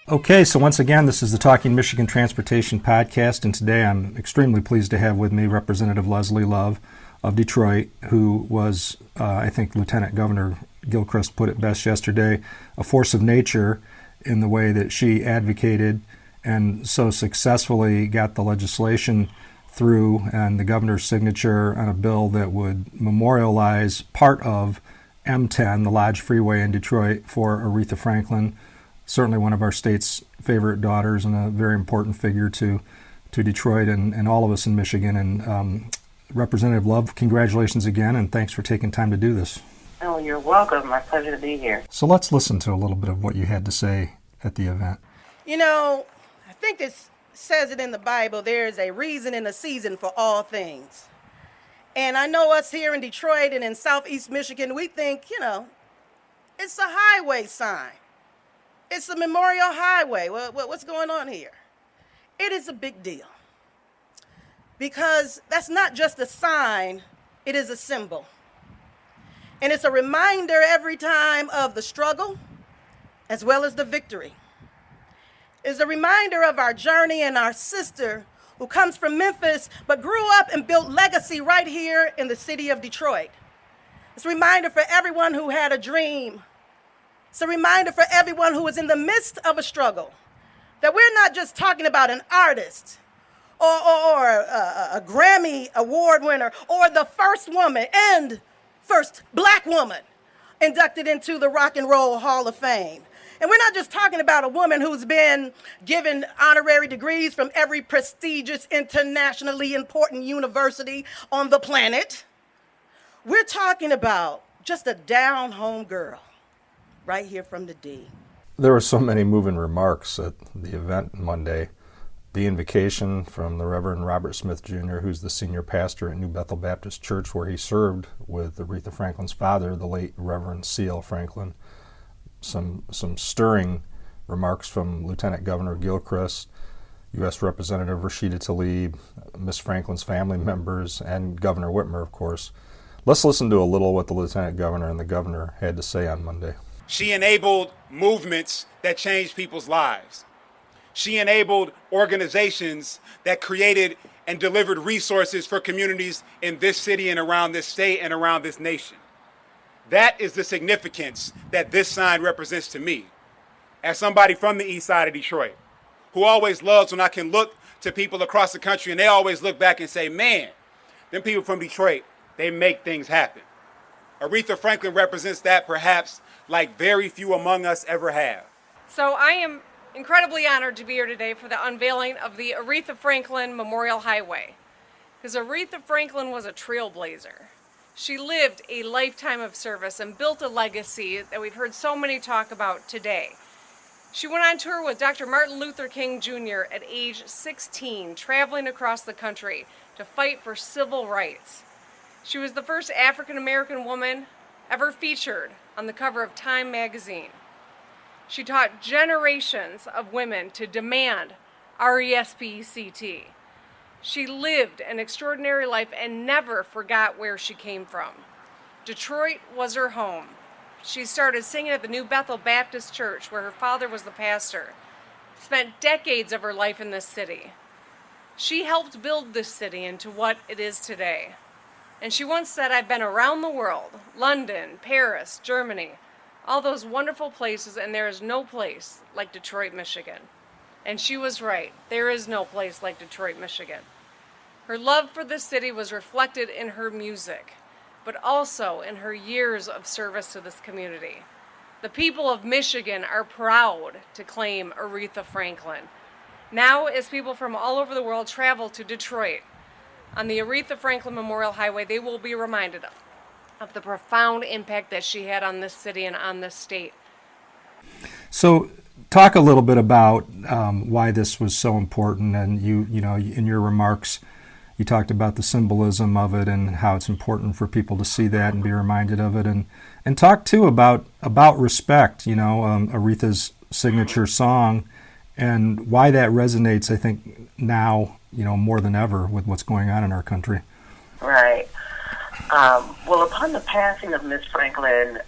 Okay, so once again, this is the Talking Michigan Transportation Podcast, and today I'm extremely pleased to have with me Representative Leslie Love of Detroit, who was, I think Lieutenant Governor Gilchrist put it best yesterday, a force of nature in the way that she advocated and so successfully got the legislation through and the governor's signature on a bill that would memorialize part of M10, the Lodge Freeway in Detroit, for Aretha Franklin, certainly one of our state's favorite daughters and a very important figure to Detroit and all of us in Michigan. And Representative Love, congratulations again, and thanks for taking time to do this. Oh, you're welcome. My pleasure to be here. So let's listen to a little bit of what you had to say at the event. You know, I think it says it in the Bible, there's a reason and a season for all things. And I know us here in Detroit and in Southeast Michigan, we think, it's a highway sign. It's a memorial highway. What's going on here? It is a big deal. Because that's not just a sign, it is a symbol. And it's a reminder every time of the struggle as well as the victory. It's a reminder of our journey and our sister who comes from Memphis but grew up and built legacy right here in the city of Detroit. It's a reminder for everyone who had a dream. It's a reminder for everyone who is in the midst of a struggle that we're not just talking about an artist or a Grammy Award winner or the first woman and first black woman inducted into the Rock and Roll Hall of Fame. And we're not just talking about a woman who's been given honorary degrees from every prestigious, internationally important university on the planet. We're talking about just a down-home girl right here from the D. There were so many moving remarks at the event Monday. The invocation from the Reverend Robert Smith Jr., who's the senior pastor at New Bethel Baptist Church, where he served with Aretha Franklin's father, the late Reverend C.L. Franklin. Some stirring remarks from Lieutenant Governor Gilchrist, U.S. Representative Rashida Tlaib, Miss Franklin's family members, and Governor Whitmer, of course. Let's listen to a little what the Lieutenant Governor and the Governor had to say on Monday. She enabled movements that changed people's lives. She enabled organizations that created and delivered resources for communities in this city and around this state and around this nation. That is the significance that this sign represents to me as somebody from the east side of Detroit who always loves when I can look to people across the country and they always look back and say, man, them people from Detroit, they make things happen. Aretha Franklin represents that perhaps like very few among us ever have. So I am incredibly honored to be here today for the unveiling of the Aretha Franklin Memorial Highway. Because Aretha Franklin was a trailblazer. She lived a lifetime of service and built a legacy that we've heard so many talk about today. She went on tour with Dr. Martin Luther King Jr. at age 16, traveling across the country to fight for civil rights. She was the first African-American woman ever featured on the cover of Time magazine. She taught generations of women to demand RESPECT. She lived an extraordinary life and never forgot where she came from. Detroit was her home. She started singing at the New Bethel Baptist Church, where her father was the pastor. Spent decades of her life in this city. She helped build this city into what it is today. And she once said, I've been around the world, London, Paris, Germany, all those wonderful places, and there is no place like Detroit, Michigan. And she was right. There is no place like Detroit, Michigan. Her love for the city was reflected in her music, but also in her years of service to this community. The people of Michigan are proud to claim Aretha Franklin. Now, as people from all over the world travel to Detroit, on the Aretha Franklin Memorial Highway, they will be reminded of the profound impact that she had on this city and on this state. So talk a little bit about why this was so important, and you know, in your remarks, you talked about the symbolism of it and how it's important for people to see that and be reminded of it, and talk too about respect, Aretha's signature song, and why that resonates, I think, now, more than ever with what's going on in our country. Right. Well, upon the passing of Miss Franklin,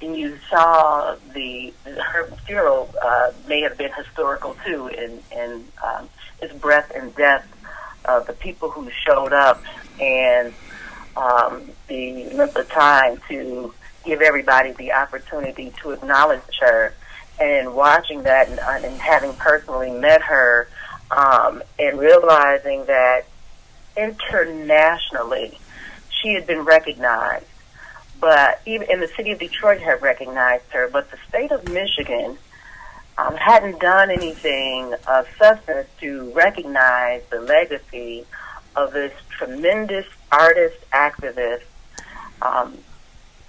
and you saw her funeral may have been historical too in its breadth and depth of the people who showed up and the time to give everybody the opportunity to acknowledge her. And watching that and having personally met her and realizing that internationally she had been recognized, but even in the city of Detroit had recognized her, but the state of Michigan hadn't done anything of substance to recognize the legacy of this tremendous artist, activist,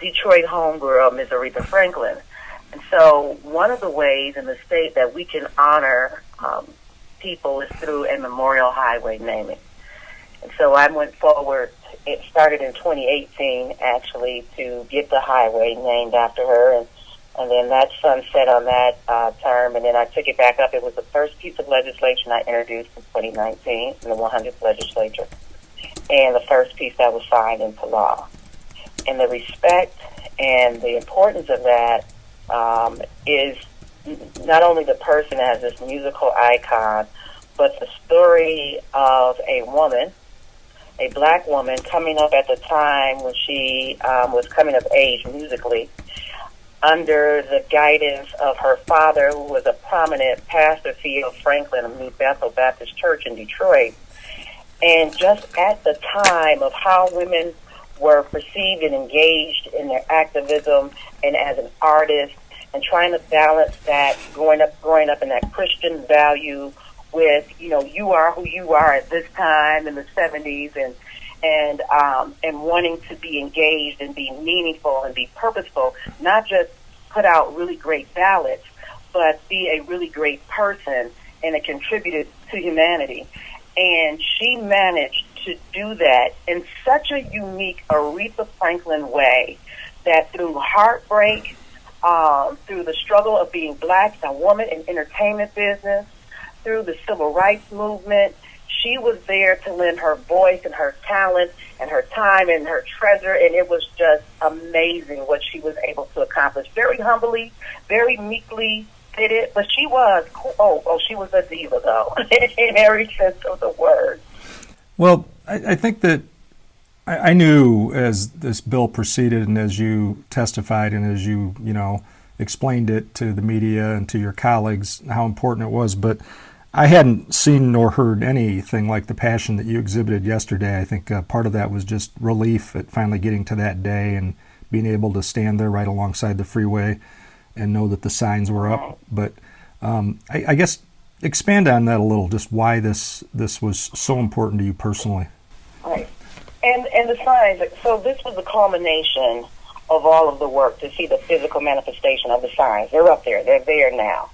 Detroit homegirl, Ms. Aretha Franklin. And so one of the ways in the state that we can honor people is through a memorial highway naming. And so I went forward. It started in 2018, actually, to get the highway named after her. And then that sunset on that term, and then I took it back up. It was the first piece of legislation I introduced in 2019 in the 100th legislature, and the first piece that was signed into law. And the respect and the importance of that is not only the person as this musical icon, but the story of a woman, a black woman, coming up at the time when she was coming of age musically, under the guidance of her father, who was a prominent pastor, Theo Franklin of New Bethel Baptist Church in Detroit. And just at the time of how women were perceived and engaged in their activism and as an artist, and trying to balance that, growing up in that Christian value with, you are who you are at this time in the 70s, and wanting to be engaged and be meaningful and be purposeful, not just put out really great ballads, but be a really great person and a contributor to humanity. And she managed to do that in such a unique Aretha Franklin way that through heartbreak, through the struggle of being black, a woman in entertainment business, through the civil rights movement, she was there to lend her voice and her talent and her time and her treasure, and it was just amazing what she was able to accomplish. Very humbly, very meekly did it, but she was, she was a diva, though, in every sense of the word. Well, I think that I knew as this bill proceeded and as you testified and as you explained it to the media and to your colleagues how important it was, but I hadn't seen nor heard anything like the passion that you exhibited yesterday. I think part of that was just relief at finally getting to that day and being able to stand there right alongside the freeway and know that the signs were up. But I guess expand on that a little, just why this was so important to you personally. Right. And the signs, so this was the culmination of all of the work to see the physical manifestation of the signs. They're up there. They're there now.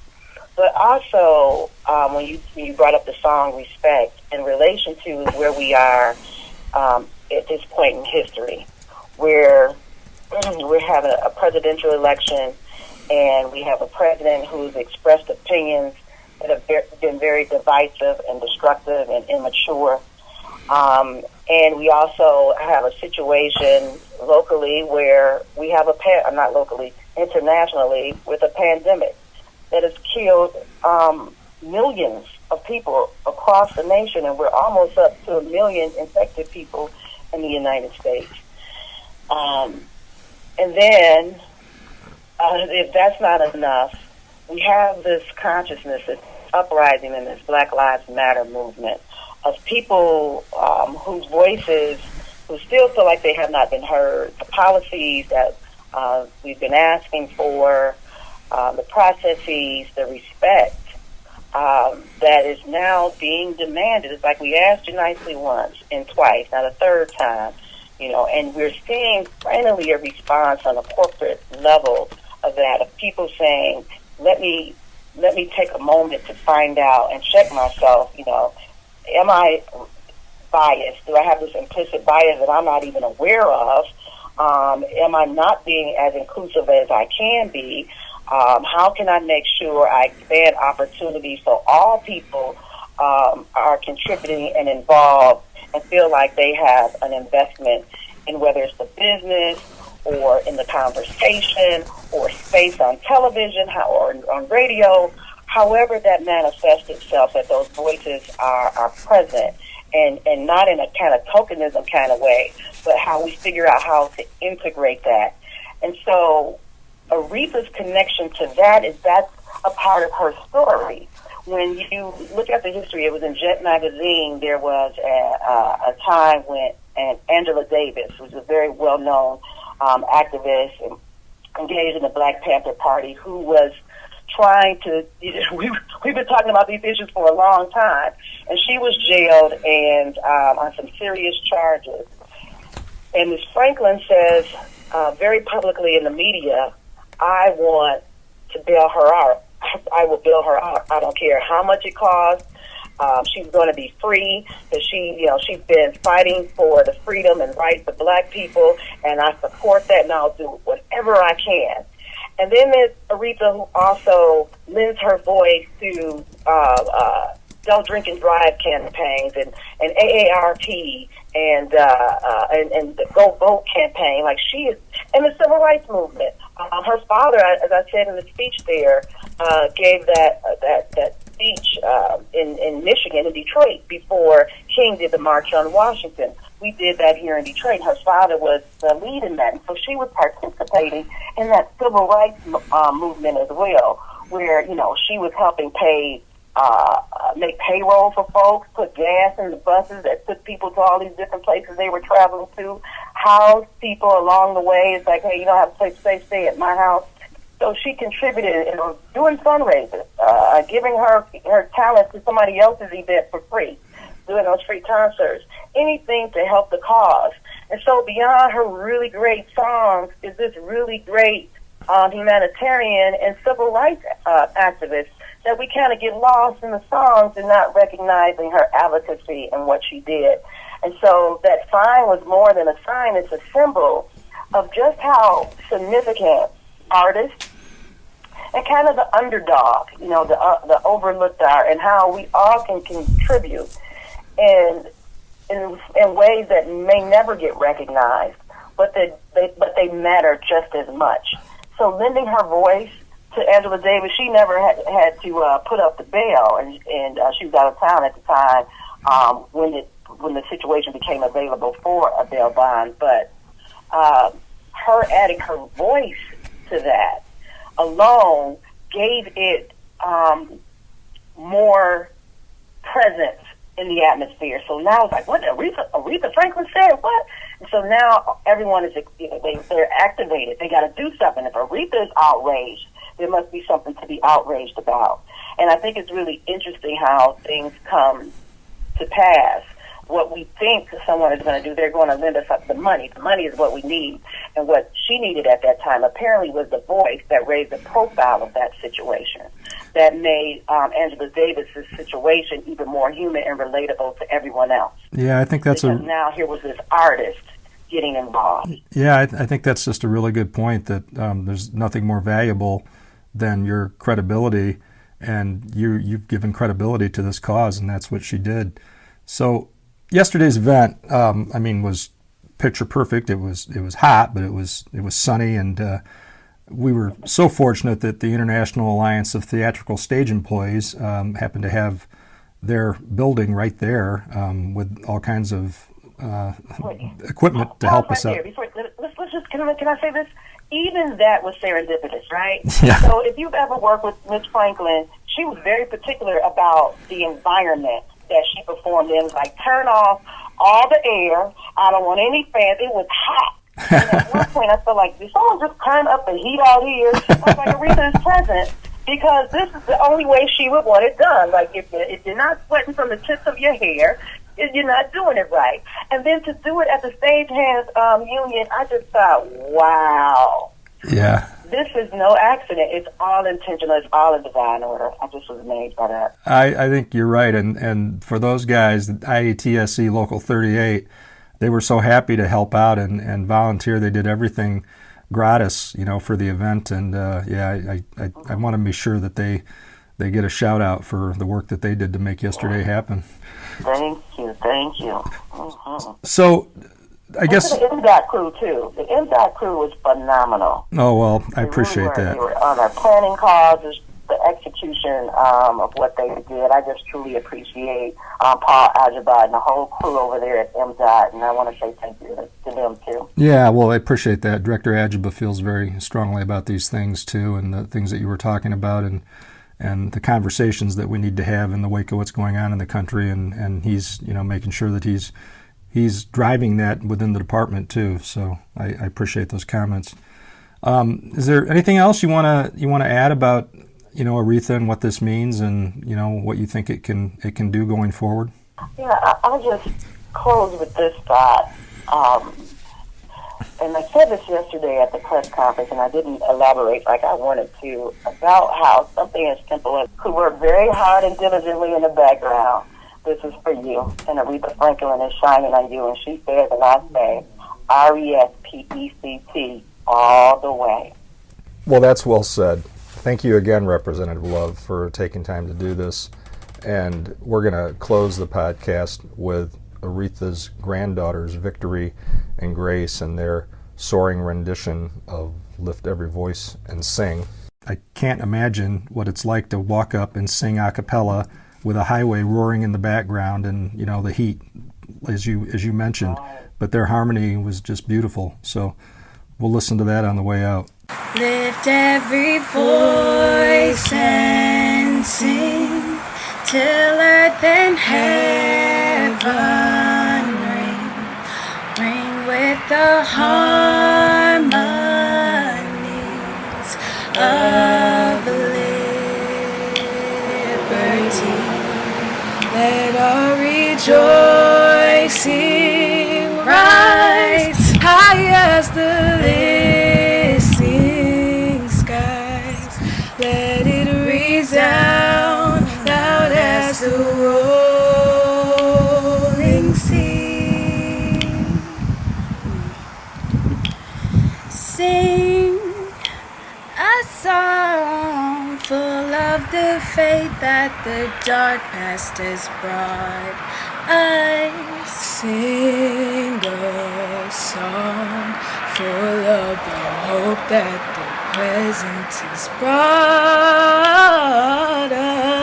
But also, when you brought up the song Respect, in relation to where we are at this point in history, where we're having a presidential election, and we have a president who's expressed opinions that have been very divisive and destructive and immature. And we also have a situation locally where we have not locally, internationally, with a pandemic that has killed millions of people across the nation, and we're almost up to 1 million infected people in the United States. And then, if that's not enough, we have this consciousness, this uprising in this Black Lives Matter movement of people whose voices, who still feel like they have not been heard, the policies that we've been asking for, the processes, the respect that is now being demanded. It's like we asked you nicely once and twice, now the third time, and we're seeing finally a response on a corporate level of that, of people saying, let me take a moment to find out and check myself, am I biased? Do I have this implicit bias that I'm not even aware of? Am I not being as inclusive as I can be? How can I make sure I expand opportunities so all people are contributing and involved and feel like they have an investment in whether it's the business or in the conversation or space on television or on radio, however that manifests itself, that those voices are present, and not in a kind of tokenism kind of way, but how we figure out how to integrate that. And so Aretha's connection to that's a part of her story. When you look at the history, it was in Jet magazine, there was a time when Angela Davis, who's a very well-known activist and engaged in the Black Panther Party, who was trying to, we've been talking about these issues for a long time, and she was jailed and on some serious charges. And Ms. Franklin says very publicly in the media, I want to bail her out. I will bail her out. I don't care how much it costs. She's going to be free, because she's been fighting for the freedom and rights of Black people, and I support that, and I'll do whatever I can. And then there's Aretha, who also lends her voice to Don't Drink and Drive campaigns and AARP and the Go Vote campaign. Like, she is, and the civil rights movement. Her father, as I said in the speech there, gave that speech in Michigan, in Detroit, before King did the March on Washington. We did that here in Detroit. Her father was the lead in that. So she was participating in that civil rights movement as well, where, she was helping make payroll for folks, put gas in the buses that took people to all these different places they were traveling to, house people along the way. It's like, hey, you don't have a place to stay at my house. So she contributed in doing fundraisers, giving her talent to somebody else's event for free, doing those free concerts, anything to help the cause. And so beyond her really great songs is this really great humanitarian and civil rights activist that we kind of get lost in the songs and not recognizing her advocacy and what she did. And so that sign was more than a sign. It's a symbol of just how significant artists and kind of the underdog, the overlooked are, and how we all can contribute in ways that may never get recognized, but they matter just as much. So lending her voice to Angela Davis, she never had to put up the bail, and she was out of town at the time when the situation became available for a bail bond. But her adding her voice to that alone gave it more presence in the atmosphere. So now it's like, what, Aretha Franklin said what? And so now everyone is, they're activated. They got to do something. If Aretha is outraged, there must be something to be outraged about. And I think it's really interesting how things come to pass. What we think someone is going to do, they're going to lend us up the money. The money is what we need. And what she needed at that time apparently was the voice that raised the profile of that situation, that made Angela Davis's situation even more human and relatable to everyone else. Yeah, I think that's because now here was this artist getting involved. Yeah, I think that's just a really good point, that there's nothing more valuable than your credibility, and you've given credibility to this cause, and that's what she did. So yesterday's event, was picture perfect. It was hot, but it was sunny, and we were so fortunate that the International Alliance of Theatrical Stage Employees happened to have their building right there with all kinds of equipment to help us out. Let's just, can I say this? Even that was serendipitous, right? Yeah. So if you've ever worked with Ms. Franklin, she was very particular about the environment that she performed in. It was like, turn off all the air. I don't want any fans. It was hot. And at one point, I felt like, did someone just turn up the heat out here? I was like, Aretha is present, because this is the only way she would want it done. Like, if you're not sweating from the tips of your hair, you're not doing it right. And then to do it at the Stagehands Union, I just thought, wow. Yeah. This is no accident. It's all intentional. It's all in divine order. I just was amazed by that. I think you're right. And for those guys, IATSC Local 38, they were so happy to help out and volunteer. They did everything gratis, for the event. And I want to be sure that they get a shout out for the work that they did to make yesterday happen. Thank you. Mm-hmm. So I guess. And to the MDOT crew too. The MDOT crew was phenomenal. Oh well, I They appreciate really were. that. They were on our planning calls, the execution of what they did. I just truly appreciate Paul Ajegba and the whole crew over there at MDOT, and I want to say thank you to them too. Yeah, well, I appreciate that. Director Ajegba feels very strongly about these things too, and the things that you were talking about, and the conversations that we need to have in the wake of what's going on in the country, and he's making sure that he's driving that within the department too. So I appreciate those comments. Is there anything else you want to add about Aretha and what this means, and what you think it can do going forward? Yeah, I'll just close with this thought. And I said this yesterday at the press conference, and I didn't elaborate like I wanted to, about how something as simple as who worked very hard and diligently in the background. This is for you. And Aretha Franklin is shining on you, and she says, and I say, RESPECT all the way. Well, that's well said. Thank you again, Representative Love, for taking time to do this. And we're going to close the podcast with Aretha's granddaughter's Victory and Grace and their soaring rendition of Lift Every Voice and Sing. I can't imagine what it's like to walk up and sing a cappella with a highway roaring in the background and the heat, as you mentioned. But their harmony was just beautiful. So we'll listen to that on the way out. Lift every voice and sing till earth and heaven ring with the harmonies of liberty. Let our rejoicing rise high as the listening skies. Let it resound loud as the rolling sea. Sing a song full of the faith that the dark past has brought us. Sing a song full of the hope that the present has brought us.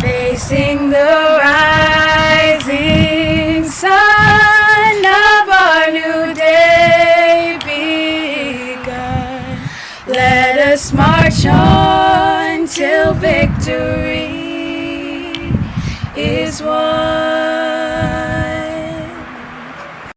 Facing the rising sun of our new day begun. Let us march on till victory is won.